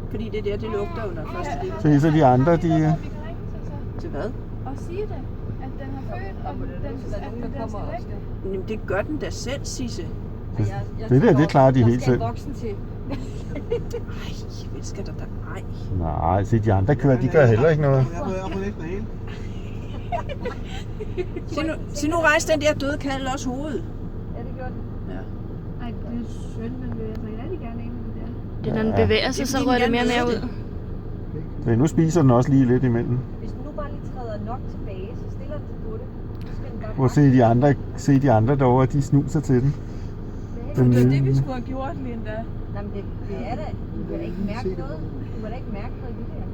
Fordi det der, det lugter under første del. Så de andre, de... Vi kan ringe til så. Til hvad? Og sige det, at den har født, og den skal væk. Jamen, det gør den da selv, Sisse. Det klarer de helt selv. Ej, hvad skal der da? Ej. Nej, se de andre kører, de gør heller ikke noget. Se nu rejser den der døde kalv også hovedet. Ja, det gjorde den. Ja. Ej, det er synd, men vil jeg rigtig gerne ind i det der. Det, når den bevæger sig, så rører det mere og mere ud. Se, nu spiser den også lige lidt imellem. Hvis den nu bare lige træder nok tilbage, så stiller den sig på det. Så skal den Prøv at se de andre derovre, de snuser til den. Det var det, vi skulle have gjort, Linda. Nej, men det er da. Du kan da ikke mærke noget. Du kan da ikke mærke noget i det her.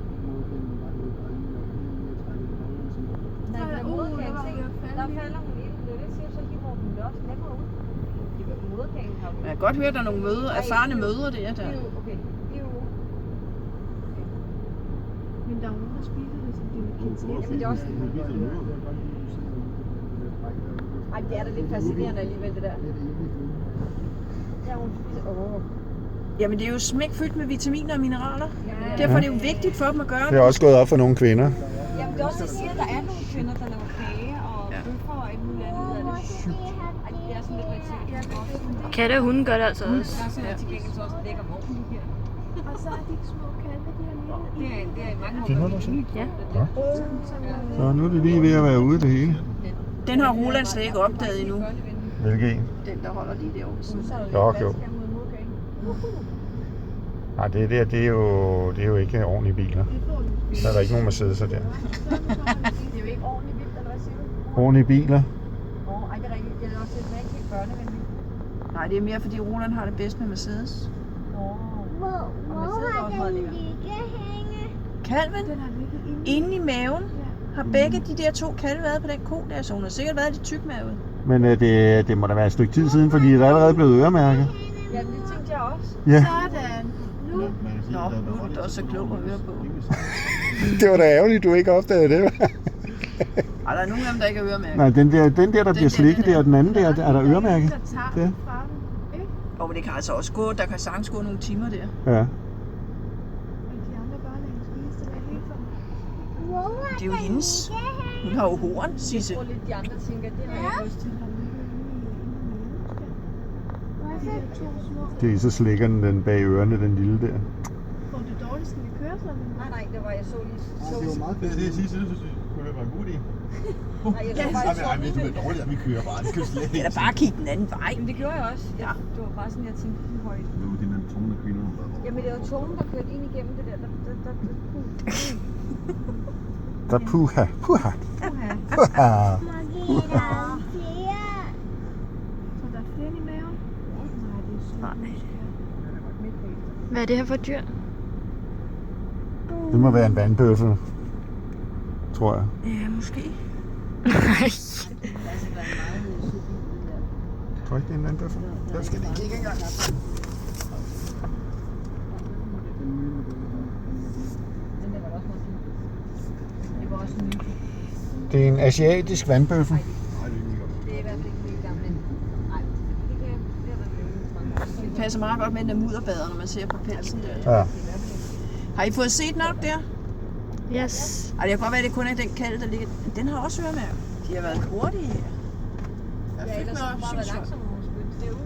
Nej, men moderkagen, der falder hun i den. Det er det, jeg siger, så de må den også nemmere ud. Moderkagen har Jeg kan godt høre, at der er nogle erfarne mødre der. Okay, det er jo... Men der er nogen, der spiser det, som de vil kende til. Jamen, det er også... Ej, det er da lidt fascinerende alligevel, det der. Ja, hun spiser... Jamen, det er jo smækfyldt med vitaminer og mineraler. Derfor er det jo vigtigt for dem at gøre Det er også gået op for nogle kvinder. Jamen, det er også det, jeg siger, at der er nogle kvinder, der laver kage og bøffer og alt muligt andet. Ej, det er sådan lidt rigtig. Katte og hunde gør det altså også. Der er sådan til gengæld så også en lækker vogn her. Og så er de små kalve, de har lige. Det er i mange Det må du se. Ja. Så nu er det lige ved at være ude det hele. Den har Roland slet ikke opdaget endnu. Hvilken en? Den, der holder lige derovre ved siden. Jo. Nej, det der, det er jo ikke ordentlige biler. Der er der ikke nogen Mercedes der. Det er jo ikke ordentligt vildt, eller hvad siger du? Ordentlige biler. Ej, det er rigtigt. Det er også lidt ikke helt børnevenligt. Nej, det er mere fordi Roland har det bedst med Mercedes. Hvor har den ligge hænge? Kalven Den har ligget inde i maven har begge de der to kalve været på den ko der, så hun har sikkert været lidt tykmavet. Men det må da være et stykke tid siden, fordi der er allerede blevet øremærket. Ja, det tænkte jeg også. Ja, sådan. Nu. Nå, nu er du da også så klog at høre på. det var da ærgerligt, du ikke opdagede det. Ej, der er nogen af dem, der ikke er øremærket. Nej, den der bliver slikket der, og den anden der, er der øremærket. Der tager Ja. den fra dem, ikke? Og det kan altså også gå, der kan sagtens gå nogle timer der. Ja. Og de andre børn er en spise, det er helt for. Hvor har Det er jo den hendes. ligge hænge? Hun har jo horn, Sisse. Jeg tror lidt, de andre tænker, det har jeg lyst til. Det er så slikker den bag ørerne, den lille der. Får du dårligt, skal vi køre sådan? Nej, det var, jeg så lige... Det var meget fedt. Det er sidste, synes jeg kunne være en god idé. Nej, jeg så bare, jeg så Ej, men du er dårligt, at vi kører bare. Det skal vi slet Det ikke. er da bare at kigge den anden vej. Jamen, det gjorde jeg også. Det var bare sådan, jeg tænkte højt. Det var de der tone kvinder. Jamen, det var tungen, der kørte ind igennem det der. Der puha. Så Puha. der er flere i maven? Nej, det er sygt. Hvad er det her for dyr? Det må være en vandbøffel, tror jeg. Ja, måske. Nej. Tror ikke, det er en vandbøffel? Jeg skal lige kigge engang. Det er en asiatisk vandbøffel. Det er i hvert fald ikke helt gammel. Nej, det kan være Det passer meget godt med den der mudderbader, når man ser på pelsen der. Ja. Har I fået set nok der? Yes. Ej, det kan godt være, at det kun er den kalv, der ligger. Den har også øremærker. De har været hurtige her. Ja, ellers så bare være langsom, når hun spytter det ud.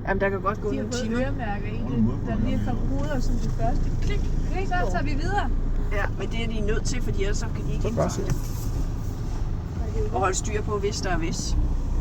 Jamen, der kan godt gå De har nogle fået timer. øremærker i det, der lige kom hoveder som det første. Klik, klik, så tager vi videre. Ja, men det er de nødt til, fordi ellers så kan de ikke Så godt indfange det. Og holde styr på, hvis der er hvis.